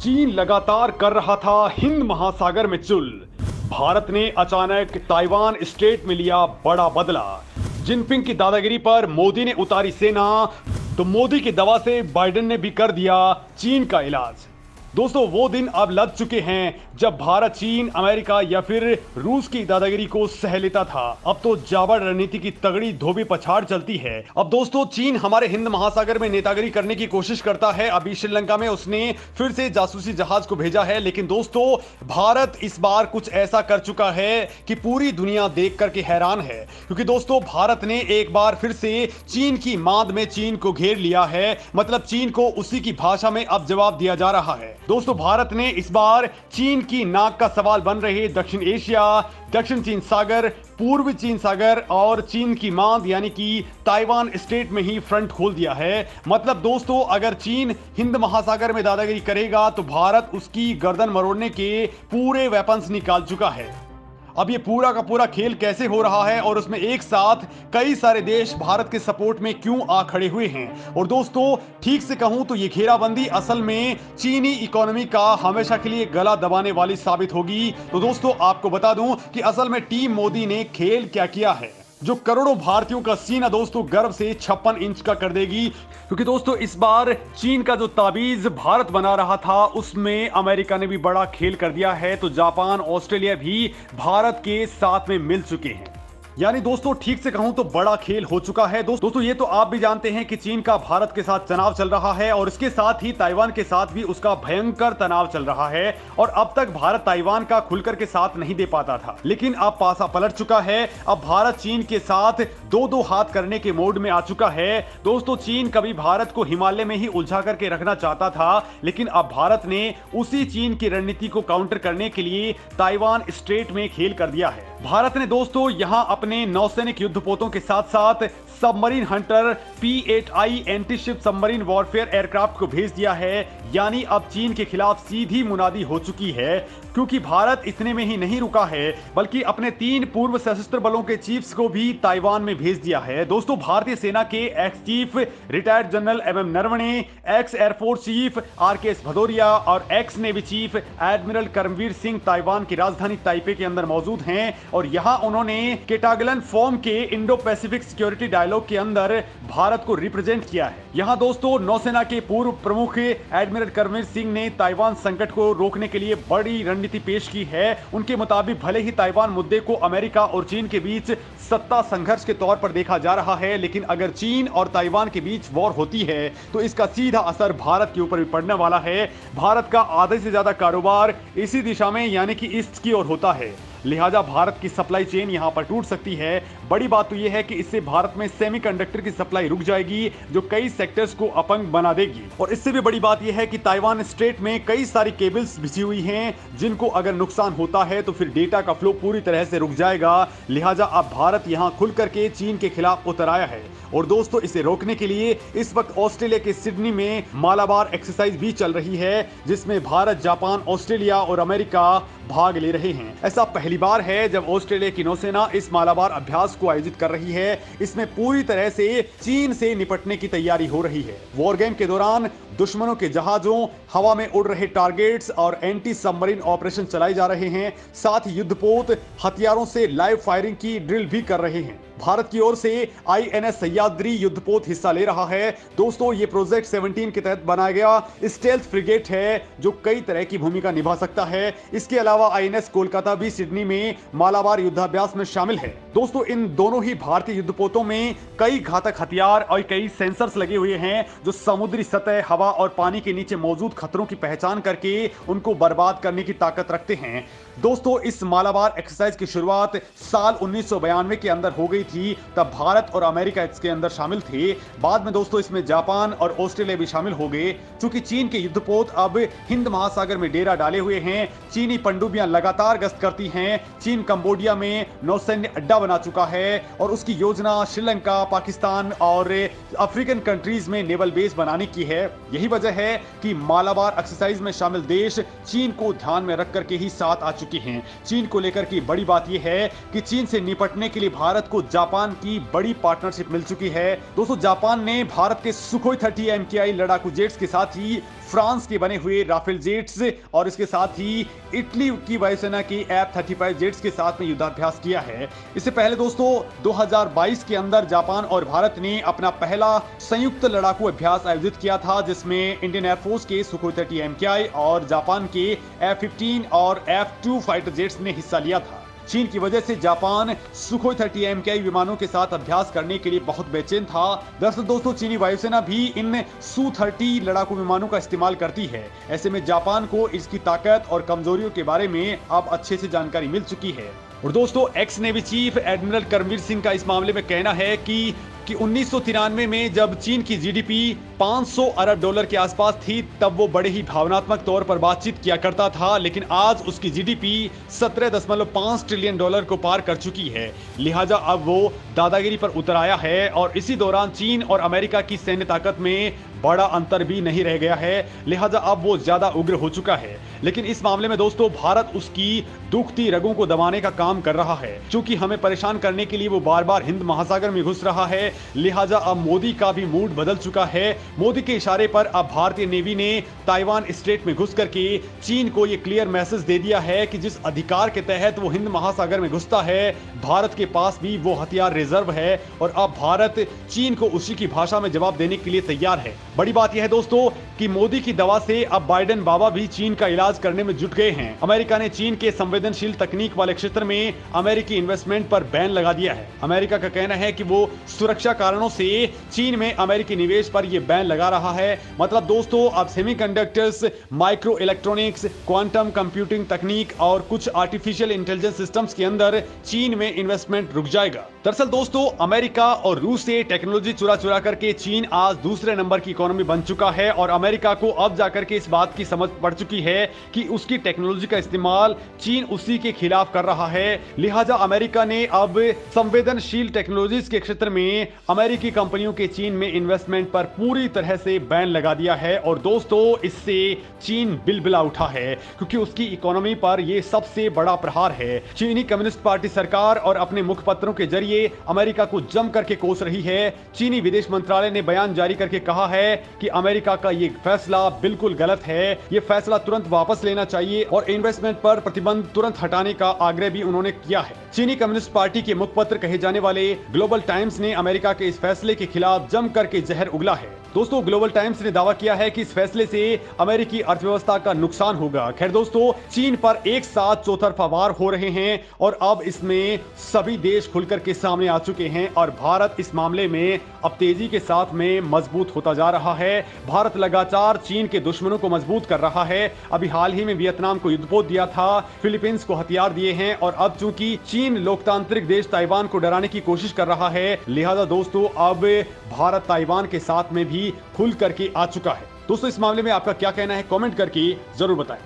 चीन लगातार कर रहा था हिंद महासागर में चुल। भारत ने अचानक ताइवान स्ट्रेट में लिया बड़ा बदला। जिनपिंग की दादागिरी पर मोदी ने उतारी सेना, तो मोदी की दवा से बाइडेन ने भी कर दिया चीन का इलाज। दोस्तों, वो दिन अब लग चुके हैं जब भारत चीन, अमेरिका या फिर रूस की दादागिरी को सह लेता था। अब तो जाबड़ रणनीति की तगड़ी धोबी पछाड़ चलती है। अब दोस्तों, चीन हमारे हिंद महासागर में नेतागिरी करने की कोशिश करता है। अभी श्रीलंका में उसने फिर से जासूसी जहाज को भेजा है। लेकिन दोस्तों, भारत इस बार कुछ ऐसा कर चुका है कि पूरी दुनिया देख करके हैरान है। क्योंकि दोस्तों, भारत ने एक बार फिर से चीन की मांद में चीन को घेर लिया है। मतलब चीन को उसी की भाषा में अब जवाब दिया जा रहा है। दोस्तों, भारत ने इस बार चीन की नाक का सवाल बन रहे दक्षिण एशिया, दक्षिण चीन सागर, पूर्वी चीन सागर और चीन की मांद यानी कि ताइवान स्ट्रेट में ही फ्रंट खोल दिया है। मतलब दोस्तों, अगर चीन हिंद महासागर में दादागिरी करेगा तो भारत उसकी गर्दन मरोड़ने के पूरे वेपन्स निकाल चुका है। अब ये पूरा का पूरा खेल कैसे हो रहा है और उसमें एक साथ कई सारे देश भारत के सपोर्ट में क्यों आ खड़े हुए हैं। और दोस्तों, ठीक से कहूं तो ये घेराबंदी असल में चीनी इकोनॉमी का हमेशा के लिए गला दबाने वाली साबित होगी। तो दोस्तों, आपको बता दूं कि असल में टीम मोदी ने खेल क्या किया है, जो करोड़ों भारतीयों का सीना दोस्तों गर्व से 56 इंच का कर देगी। क्योंकि दोस्तों, इस बार चीन का जो ताबीज भारत बना रहा था उसमें अमेरिका ने भी बड़ा खेल कर दिया है। तो जापान, ऑस्ट्रेलिया भी भारत के साथ में मिल चुके हैं। यानी दोस्तों, ठीक से कहूं तो बड़ा खेल हो चुका है। दोस्तों, ये तो आप भी जानते हैं कि चीन का भारत के साथ तनाव चल रहा है और इसके साथ ही ताइवान के साथ भी उसका भयंकर तनाव चल रहा है। और अब तक भारत ताइवान का खुलकर के साथ नहीं दे पाता था, लेकिन अब पासा पलट चुका है। अब भारत चीन के साथ दो दो हाथ करने के मोड में आ चुका है। दोस्तों, चीन कभी भारत को हिमालय में ही उलझा करके रखना चाहता था, लेकिन अब भारत ने उसी चीन की रणनीति को काउंटर करने के लिए ताइवान स्ट्रेट में खेल कर दिया है। भारत ने दोस्तों यहां अपने नौसैनिक युद्धपोतों के साथ साथ submarine Hunter P-8I antiship submarine warfare aircraft को भेज दिया है। यानी अब चीन के खिलाफ सीधी मुनादी हो चुकी है। क्योंकि भारत इतने में ही नहीं रुका है, बल्कि अपने 3 पूर्व सशस्त्र बलों के चीफ्स को भी ताइवान में भेज दिया है। दोस्तों, भारतीय सेना के ex chief retired general MM Naravane, ex air force chief RKS Bhadauria और ex navy chief admiral Karambir Singh Taiwan की राजधानी ताइपे के अंदर मौजूद हैं। और यहां उन्होंने केटागलन फोरम के इंडो पैसिफिक सिक्योरिटी डायलॉग के अंदर भारत को रिप्रेजेंट किया है। यहां दोस्तों, नौसेना के पूर्व प्रमुख एडमिरल करमवीर सिंह ने ताइवान संकट को रोकने के लिए बड़ी रणनीति पेश की है। उनके मुताबिक भले ही ताइवान मुद्दे को अमेरिका और चीन के बीच सत्ता संघर्ष के तौर पर देखा जा रहा है, लेकिन अगर चीन और ताइवान के बीच वॉर होती है तो इसका सीधा असर भारत के ऊपर भी पड़ने वाला है। भारत का आधे से ज्यादा कारोबार इसी दिशा में यानी कि ईस्ट की ओर होता है। लिहाजा भारत की सप्लाई चेन यहां पर टूट सकती है। बड़ी बात तो यह है कि इससे भारत में सेमीकंडक्टर की सप्लाई रुक जाएगी, जो कई सेक्टर्स को अपंग बना देगी। और इससे भी बड़ी बात यह है कि ताइवान स्ट्रेट में कई सारी केबल्स बिछी हुई हैं, जिनको अगर नुकसान होता है तो फिर डेटा का फ्लो पूरी तरह से रुक जाएगा। लिहाजा अब भारत यहां खुल करके चीन के खिलाफ उतर आया है। और दोस्तों, इसे रोकने के लिए इस वक्त ऑस्ट्रेलिया के सिडनी में मालाबार एक्सरसाइज भी चल रही है, जिसमें भारत, जापान, ऑस्ट्रेलिया और अमेरिका भाग ले रहे हैं। ऐसा पहली बार है जब ऑस्ट्रेलिया की नौसेना इस मालाबार अभ्यास को आयोजित कर रही है। इसमें पूरी तरह से चीन से निपटने की तैयारी हो रही है। वॉर गेम के दौरान दुश्मनों के जहाजों, हवा में उड़ रहे टारगेट्स और एंटी सबमरीन ऑपरेशन चलाए जा रहे हैं। साथ ही युद्धपोत हथियारों से लाइव फायरिंग की ड्रिल भी कर रहे हैं। भारत की ओर से INS सह्याद्री युद्धपोत हिस्सा ले रहा है। दोस्तों, ये प्रोजेक्ट 17 के तहत बनाया गया स्टेल्थ फ्रिगेट है, जो कई तरह की भूमिका निभा सकता है। इसके अलावा INS कोलकाता भी सिडनी में मालाबार युद्धाभ्यास में शामिल है। दोस्तों, इन दोनों ही भारतीय युद्धपोतों में कई घातक हथियार और कई सेंसर्स लगे हुए हैं, जो समुद्री सतह, हवा और पानी के नीचे मौजूद खतरों की पहचान करके उनको बर्बाद करने की ताकत रखते हैं। दोस्तों, इस मालाबार एक्सरसाइज की शुरुआत साल 1992 के अंदर हो गई थी। तब भारत और अमेरिका इसके अंदर शामिल थे। बाद में दोस्तों इसमें जापान और ऑस्ट्रेलिया भी शामिल हो गए। चूंकि चीन के युद्धपोत अब हिंद महासागर में डेरा डाले हुए हैं, चीनी पनडुब्बियां लगातार गश्त करती हैं। चीन कंबोडिया में नौसैन्य अड्डा बना चुका है और उसकी योजना श्रीलंका, पाकिस्तान और अफ्रीकन कंट्रीज में नेवल बेस बनाने की है। यही वजह है कि मालाबार एक्सरसाइज में शामिल देश चीन को ध्यान में रख करके ही साथ आ चुके हैं। चीन को लेकर की बड़ी बात यह है कि चीन से निपटने के लिए भारत को जापान की बड़ी पार्टनरशिप मिल चुकी है। दोस्तों जापान ने भारत के सुखोई 30 MKI लड़ाकू जेट्स के साथ ही फ्रांस के बने हुए राफेल जेट्स और इसके साथ ही इटली की वायुसेना की F-35 जेट्स के साथ में युद्धाभ्यास किया है। इससे पहले दोस्तों 2022 के अंदर जापान और भारत ने अपना पहला संयुक्त लड़ाकू अभ्यास आयोजित किया था, जिसमें इंडियन एयरफोर्स के सुखोई 30 MKI और जापान के F-15 और F-2 फाइटर जेट्स ने हिस्सा लिया था। चीन की वजह से जापान सुखोई 30 MKI विमानों के साथ अभ्यास करने के लिए बहुत बेचैन था। दरअसल दोस्तों चीनी वायुसेना भी इन Su-30 लड़ाकू विमानों का इस्तेमाल करती है। ऐसे में जापान को इसकी ताकत और कमजोरियों के बारे में अब अच्छे से जानकारी मिल चुकी है। और दोस्तों ex navy chief admiral Karambir Singh का इस मामले में कहना है कि 1993 में जब चीन की जीडीपी 500 अरब डॉलर के आसपास थी, तब वो बड़े ही भावनात्मक तौर पर बातचीत किया करता था, लेकिन आज उसकी जीडीपी 17.5 ट्रिलियन डॉलर को पार कर चुकी है। लिहाजा अब वो दादागिरी पर उतर आया है और इसी दौरान चीन और अमेरिका की सैन्य ताकत में बड़ा अंतर भी नहीं रह गया है। लिहाजा अब वो ज्यादा उग्र हो चुका है। लेकिन इस मामले में दोस्तों भारत उसकी दुखती रगों को दबाने का काम कर रहा है। क्योंकि हमें परेशान करने के लिए वो बार बार हिंद महासागर में घुस रहा है, लिहाजा अब मोदी का भी मूड बदल चुका है। मोदी के इशारे पर अब भारतीय नेवी ने ताइवान स्ट्रेट में घुस करके चीन को ये क्लियर मैसेज दे दिया है कि जिस अधिकार के तहत वो हिंद महासागर में घुसता है, भारत के पास भी वो हथियार रिजर्व है और अब भारत चीन को उसी की भाषा में जवाब देने के लिए तैयार है। बड़ी बात यह है दोस्तों कि मोदी की दवा से अब बाइडेन बाबा भी चीन का इलाज करने में जुट गए हैं। अमेरिका ने चीन के संवेदनशील तकनीक वाले क्षेत्र में अमेरिकी इन्वेस्टमेंट पर बैन लगा दिया है। अमेरिका का कहना है कि वो सुरक्षा कारणों से चीन में अमेरिकी निवेश पर यह बैन लगा रहा है। मतलब दोस्तों अब semiconductors, micro electronics, quantum computing तकनीक और कुछ आर्टिफिशियल इंटेलिजेंस सिस्टम्स के अंदर चीन में इन्वेस्टमेंट रुक जाएगा। दरअसल दोस्तों अमेरिका और रूस से टेक्नोलॉजी चुरा करके चीन आज दूसरे नंबर की इकोनॉमी बन चुका है और अमेरिका को अब जाकर के इस बात की समझ पड़ चुकी है कि उसकी टेक्नोलॉजी का इस्तेमाल चीन उसी के खिलाफ कर रहा है। लिहाजा अमेरिका ने अब संवेदनशील टेक्नोलॉजीज के क्षेत्र में अमेरिकी कंपनियों के चीन में इन्वेस्टमेंट पर पूरी तरह से बैन लगा दिया है। और दोस्तों इससे चीन बिलबिला उठा है क्योंकि उसकी इकोनॉमी पर यह सबसे बड़ा प्रहार है। चीनी कम्युनिस्ट पार्टी सरकार और अपने मुखपत्रों के जरिए अमेरिका को जम करके कोस रही है। चीनी विदेश मंत्रालय ने बयान जारी करके कहा है कि अमेरिका का ये फैसला बिल्कुल गलत है। ये फैसला तुरंत वापस लेना चाहिए और इन्वेस्टमेंट पर प्रतिबंध तुरंत हटाने का आग्रह भी उन्होंने किया है। चीनी कम्युनिस्ट पार्टी के मुखपत्र कहे जाने वाले ग्लोबल टाइम्स ने अमेरिका के इस फैसले के खिलाफ जम करके जहर उगला है। दोस्तों ग्लोबल टाइम्स ने दावा किया है कि इस फैसले से अमेरिकी अर्थव्यवस्था का नुकसान होगा। खैर दोस्तों चीन पर एक साथ चौतरफा वार हो रहे हैं और अब इसमें सभी देश खुलकर के सामने आ चुके हैं और भारत इस मामले में अब तेजी के साथ में मजबूत होता जा रहा है। भारत लगातार चीन के दुश्मनों को मजबूत कर रहा है। अभी हाल ही में वियतनाम को युद्धपोत दिया था, फिलीपींस को हथियार दिए हैं और अब चूंकि चीन लोकतांत्रिक देश ताइवान को डराने की कोशिश कर रहा है, लिहाजा दोस्तों अब भारत ताइवान के साथ में भी खुल करके आ चुका है। दोस्तों इस मामले में आपका क्या कहना है, कमेंट करके जरूर बताएं।